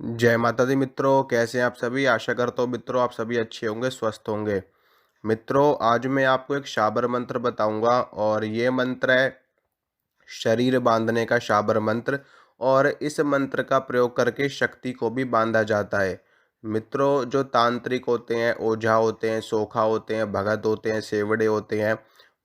जय माता दी मित्रों, कैसे हैं आप सभी। आशा करता हूँ मित्रों आप सभी अच्छे होंगे, स्वस्थ होंगे। मित्रों, आज मैं आपको एक शाबर मंत्र बताऊंगा और ये मंत्र है शरीर बांधने का शाबर मंत्र। और इस मंत्र का प्रयोग करके शक्ति को भी बांधा जाता है। मित्रों, जो तांत्रिक होते हैं, ओझा होते हैं, सोखा होते हैं, भगत होते हैं, सेवड़े होते हैं,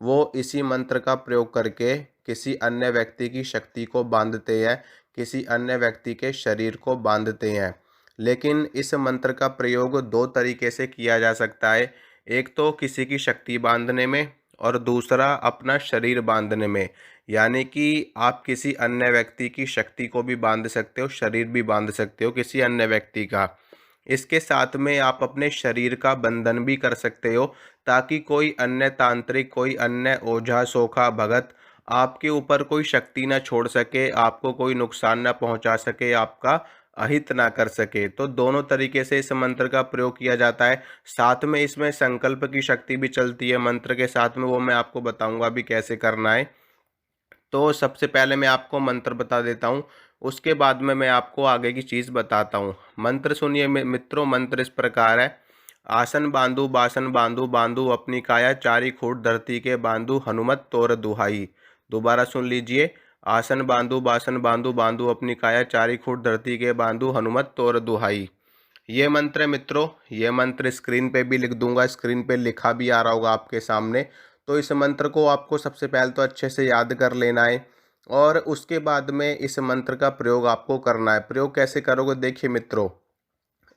वो इसी मंत्र का प्रयोग करके किसी अन्य व्यक्ति की शक्ति को बांधते हैं, किसी अन्य व्यक्ति के शरीर को बांधते हैं। लेकिन इस मंत्र का प्रयोग दो तरीके से किया जा सकता है। एक तो किसी की शक्ति बांधने में और दूसरा अपना शरीर बांधने में। यानी कि आप किसी अन्य व्यक्ति की शक्ति को भी बांध सकते हो, शरीर भी बांध सकते हो किसी अन्य व्यक्ति का। इसके साथ में आप अपने शरीर का बंधन भी कर सकते हो, ताकि कोई अन्य तांत्रिक, कोई अन्य ओझा सोखा भगत आपके ऊपर कोई शक्ति ना छोड़ सके, आपको कोई नुकसान ना पहुंचा सके, आपका अहित ना कर सके। तो दोनों तरीके से इस मंत्र का प्रयोग किया जाता है। साथ में इसमें संकल्प की शक्ति भी चलती है मंत्र के साथ में, वो मैं आपको बताऊंगा अभी कैसे करना है। तो सबसे पहले मैं आपको मंत्र बता देता हूँ, उसके बाद में मैं आपको आगे की चीज़ बताता हूँ। मंत्र सुनिए मित्रों। मंत्र इस प्रकार है। आसन बांधू बासन बांधू बांधू अपनी काया चारी खूट धरती के बांधू हनुमत तोर दुहाई। दोबारा सुन लीजिए। आसन बांधू बासन बांधू बांधू अपनी काया चारी खूट धरती के बांधू हनुमत तोर दुहाई। ये मंत्र है मित्रों। ये मंत्र स्क्रीन पे भी लिख दूंगा, स्क्रीन पे लिखा भी आ रहा होगा आपके सामने। तो इस मंत्र को आपको सबसे पहले तो अच्छे से याद कर लेना है और उसके बाद में इस मंत्र का प्रयोग आपको करना है। प्रयोग कैसे करोगे, देखिए मित्रों।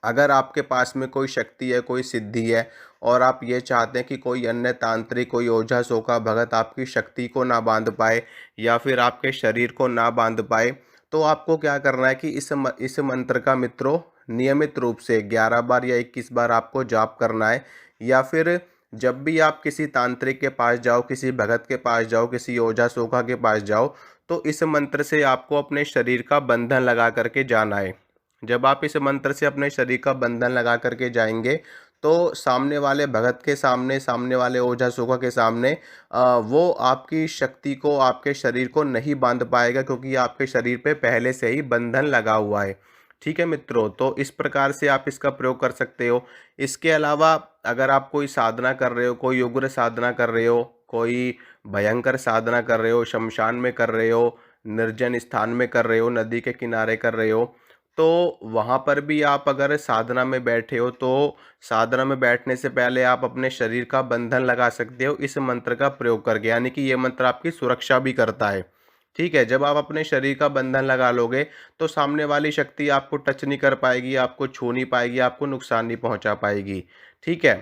अगर आपके पास में कोई शक्ति है, कोई सिद्धि है और आप ये चाहते हैं कि कोई अन्य तांत्रिक, कोई ओझा सोखा भगत आपकी शक्ति को ना बांध पाए या फिर आपके शरीर को ना बांध पाए, तो आपको क्या करना है कि इस मंत्र का मित्रों नियमित रूप से 11 बार या 21 बार आपको जाप करना है। या फिर जब भी आप किसी तांत्रिक के पास जाओ, किसी भगत के पास जाओ, किसी ओझा सोखा के पास जाओ, तो इस मंत्र से आपको अपने शरीर का बंधन लगा करके जाना है। जब आप इस मंत्र से अपने शरीर का बंधन लगा करके जाएंगे, तो सामने वाले भगत के सामने, सामने वाले ओझा सोखा के सामने वो आपकी शक्ति को, आपके शरीर को नहीं बांध पाएगा, क्योंकि आपके शरीर पे पहले से ही बंधन लगा हुआ है। ठीक है मित्रों, तो इस प्रकार से आप इसका प्रयोग कर सकते हो। इसके अलावा अगर आप कोई साधना कर रहे हो, कोई उग्र साधना कर रहे हो, कोई भयंकर साधना कर रहे हो, शमशान में कर रहे हो, निर्जन स्थान में कर रहे हो, नदी के किनारे कर रहे हो, तो वहाँ पर भी आप अगर साधना में बैठे हो, तो साधना में बैठने से पहले आप अपने शरीर का बंधन लगा सकते हो इस मंत्र का प्रयोग करके। यानी कि ये मंत्र आपकी सुरक्षा भी करता है। ठीक है, जब आप अपने शरीर का बंधन लगा लोगे, तो सामने वाली शक्ति आपको टच नहीं कर पाएगी, आपको छू नहीं पाएगी, आपको नुकसान नहीं पहुंचा पाएगी। ठीक है।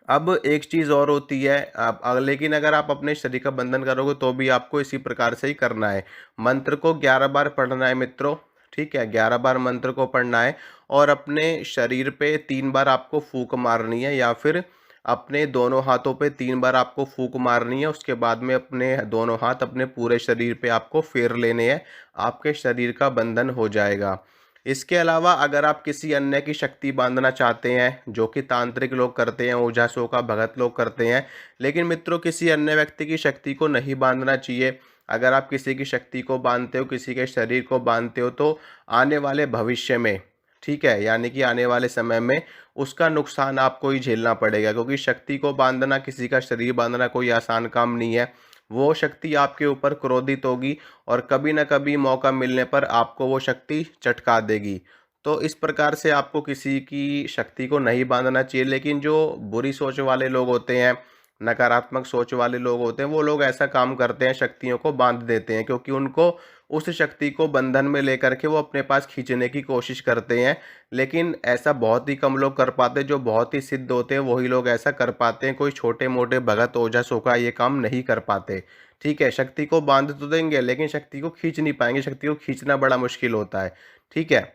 अब एक चीज़ और होती है, आप लेकिन अगर आप अपने शरीर का बंधन करोगे तो भी आपको इसी प्रकार से ही करना है। मंत्र को 11 बार पढ़ना है मित्रों। ठीक है, 11 बार मंत्र को पढ़ना है और अपने शरीर पे 3 बार आपको फूंक मारनी है, या फिर अपने दोनों हाथों पे 3 बार आपको फूंक मारनी है। उसके बाद में अपने दोनों हाथ अपने पूरे शरीर पे आपको फेर लेने हैं, आपके शरीर का बंधन हो जाएगा। इसके अलावा अगर आप किसी अन्य की शक्ति बांधना चाहते हैं, जो कि तांत्रिक लोग करते हैं, ओझा सोखा भगत लोग करते हैं, लेकिन मित्रों किसी अन्य व्यक्ति की शक्ति को नहीं बांधना चाहिए। अगर आप किसी की शक्ति को बांधते हो, किसी के शरीर को बांधते हो, तो आने वाले भविष्य में, ठीक है, यानी कि आने वाले समय में उसका नुकसान आपको ही झेलना पड़ेगा, क्योंकि शक्ति को बांधना, किसी का शरीर बांधना कोई आसान काम नहीं है। वो शक्ति आपके ऊपर क्रोधित होगी और कभी न कभी मौका मिलने पर आपको वो शक्ति चटका देगी। तो इस प्रकार से आपको किसी की शक्ति को नहीं बांधना चाहिए। लेकिन जो बुरी सोच वाले लोग होते हैं, नकारात्मक सोच वाले लोग होते हैं, वो लोग ऐसा काम करते हैं, शक्तियों को बांध देते हैं, क्योंकि उनको उस शक्ति को बंधन में लेकर के वो अपने पास खींचने की कोशिश करते हैं। लेकिन ऐसा बहुत ही कम लोग कर पाते हैं। जो बहुत ही सिद्ध होते हैं वही लोग ऐसा कर पाते हैं। कोई छोटे मोटे भगत ओझा सोखा ये काम नहीं कर पाते। ठीक है, शक्ति को बांध तो देंगे लेकिन शक्ति को खींच नहीं पाएंगे। शक्ति को खींचना बड़ा मुश्किल होता है। ठीक है,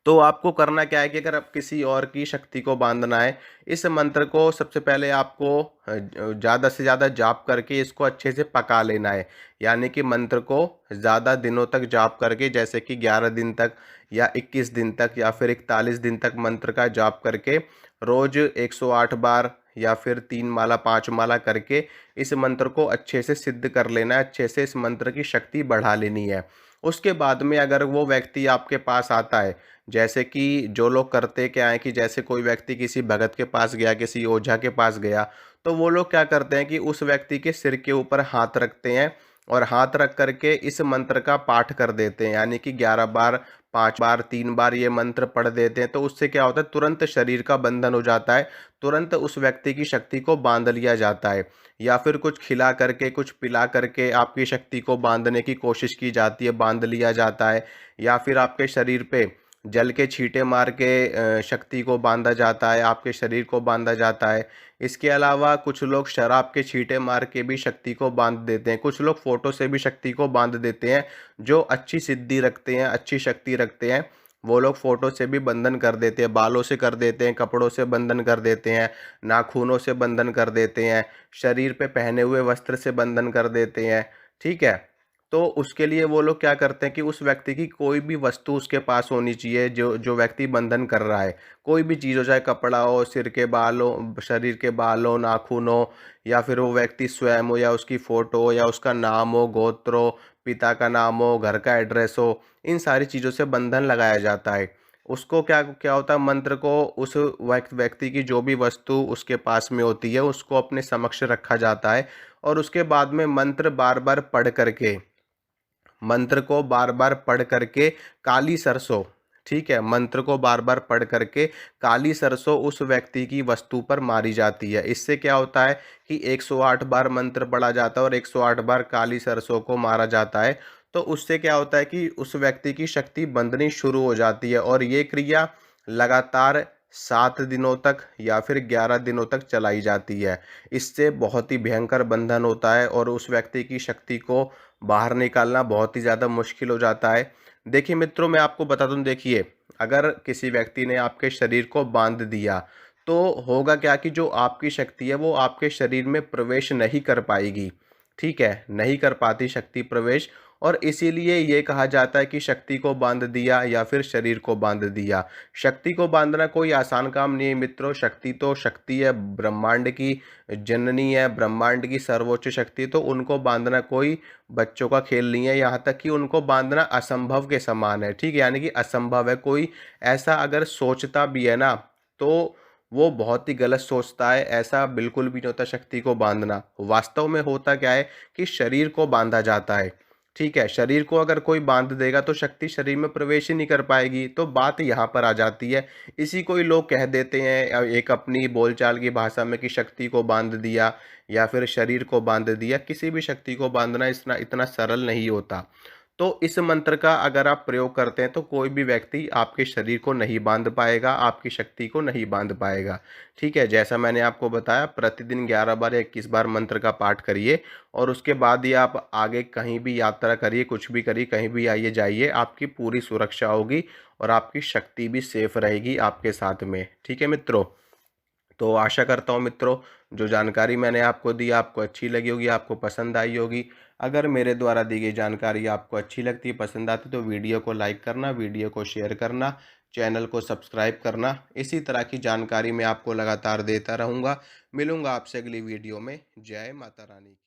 तो आपको करना क्या है कि अगर आप किसी और की शक्ति को बांधना है, इस मंत्र को सबसे पहले आपको ज़्यादा से ज़्यादा जाप करके इसको अच्छे से पका लेना है। यानी कि मंत्र को ज़्यादा दिनों तक जाप करके, जैसे कि 11 दिन तक या 21 दिन तक या फिर 41 दिन तक मंत्र का जाप करके रोज़ 108 बार या फिर 3 माला 5 माला करके इस मंत्र को अच्छे से सिद्ध कर लेना है। अच्छे से इस मंत्र की शक्ति बढ़ा लेनी है। उसके बाद में अगर वो व्यक्ति आपके पास आता है, जैसे कि जो लोग करते क्या है कि जैसे कोई व्यक्ति किसी भगत के पास गया, किसी ओझा के पास गया, तो वो लोग क्या करते हैं कि उस व्यक्ति के सिर के ऊपर हाथ रखते हैं और हाथ रख करके इस मंत्र का पाठ कर देते हैं, यानी कि 11 बार, 5 बार, 3 बार ये मंत्र पढ़ देते हैं। तो उससे क्या होता है, तुरंत शरीर का बंधन हो जाता है, तुरंत उस व्यक्ति की शक्ति को बांध लिया जाता है। या फिर कुछ खिला करके, कुछ पिला करके आपकी शक्ति को बांधने की कोशिश की जाती है, बांध लिया जाता है। या फिर आपके शरीर पे जल के छींटे मार के शक्ति को बांधा जाता है, आपके शरीर को बांधा जाता है। इसके अलावा कुछ लोग शराब के छींटे मार के भी शक्ति को बांध देते हैं, कुछ लोग फोटो से भी शक्ति को बांध देते हैं। जो अच्छी सिद्धि रखते हैं, अच्छी शक्ति रखते हैं, वो लोग फोटो से भी बंधन कर देते हैं, बालों से कर देते हैं, कपड़ों से बंधन कर देते हैं, नाखूनों से बंधन कर देते हैं, शरीर पे पहने हुए वस्त्र से बंधन कर देते हैं। ठीक है? तो उसके लिए वो लोग क्या करते हैं कि उस व्यक्ति की कोई भी वस्तु उसके पास होनी चाहिए, जो जो व्यक्ति बंधन कर रहा है। कोई भी चीज़ हो, चाहे कपड़ा हो, सिर के बाल हो, शरीर के बाल हो, नाखून हो, या फिर वो व्यक्ति स्वयं हो, या उसकी फ़ोटो हो, या उसका नाम हो, गोत्र हो, पिता का नाम हो, घर का एड्रेस हो, इन सारी चीज़ों से बंधन लगाया जाता है। उसको क्या क्या होता है, मंत्र को उस व्यक्ति की जो भी वस्तु उसके पास में होती है, उसको अपने समक्ष रखा जाता है और उसके बाद में मंत्र को बार बार पढ़ करके काली सरसों, ठीक है, मंत्र को बार बार पढ़ करके काली सरसों उस व्यक्ति की वस्तु पर मारी जाती है। इससे क्या होता है कि 108 बार मंत्र पढ़ा जाता है और 108 बार काली सरसों को मारा जाता है। तो उससे क्या होता है कि उस व्यक्ति की शक्ति बंधनी शुरू हो जाती है और ये क्रिया लगातार 7 दिनों तक या फिर 11 दिनों तक चलाई जाती है। इससे बहुत ही भयंकर बंधन होता है और उस व्यक्ति की शक्ति को बाहर निकालना बहुत ही ज़्यादा मुश्किल हो जाता है। देखिए मित्रों, मैं आपको बता दूं, देखिए, अगर किसी व्यक्ति ने आपके शरीर को बांध दिया, तो होगा क्या कि जो आपकी शक्ति है वो आपके शरीर में प्रवेश नहीं कर पाएगी। ठीक है, नहीं कर पाती शक्ति प्रवेश। और इसीलिए ये कहा जाता है कि शक्ति को बांध दिया या फिर शरीर को बांध दिया। शक्ति को बांधना कोई आसान काम नहीं है मित्रों। शक्ति तो शक्ति है, ब्रह्मांड की जननी है, ब्रह्मांड की सर्वोच्च शक्ति, तो उनको बांधना कोई बच्चों का खेल नहीं है। यहाँ तक कि उनको बांधना असंभव के समान है। ठीक है, यानी कि असंभव है। कोई ऐसा अगर सोचता भी है ना, तो वो बहुत ही गलत सोचता है। ऐसा बिल्कुल भी नहीं होता शक्ति को बांधना। वास्तव में होता क्या है कि शरीर को बांधा जाता है। ठीक है, शरीर को अगर कोई बांध देगा तो शक्ति शरीर में प्रवेश ही नहीं कर पाएगी। तो बात यहाँ पर आ जाती है। इसी को ही लोग कह देते हैं एक अपनी बोलचाल की भाषा में कि शक्ति को बांध दिया या फिर शरीर को बांध दिया। किसी भी शक्ति को बांधना इतना इतना सरल नहीं होता। तो इस मंत्र का अगर आप प्रयोग करते हैं तो कोई भी व्यक्ति आपके शरीर को नहीं बांध पाएगा, आपकी शक्ति को नहीं बांध पाएगा। ठीक है, जैसा मैंने आपको बताया, प्रतिदिन 11 बार या 21 बार मंत्र का पाठ करिए और उसके बाद ही आप आगे कहीं भी यात्रा करिए, कुछ भी करिए, कहीं भी आइए जाइए, आपकी पूरी सुरक्षा होगी और आपकी शक्ति भी सेफ रहेगी आपके साथ में। ठीक है मित्रों, तो आशा करता हूँ मित्रों, जो जानकारी मैंने आपको दी आपको अच्छी लगी होगी, आपको पसंद आई होगी। अगर मेरे द्वारा दी गई जानकारी आपको अच्छी लगती है, पसंद आती, तो वीडियो को लाइक करना, वीडियो को शेयर करना, चैनल को सब्सक्राइब करना। इसी तरह की जानकारी मैं आपको लगातार देता रहूँगा। मिलूँगा आपसे अगली वीडियो में। जय माता रानी की।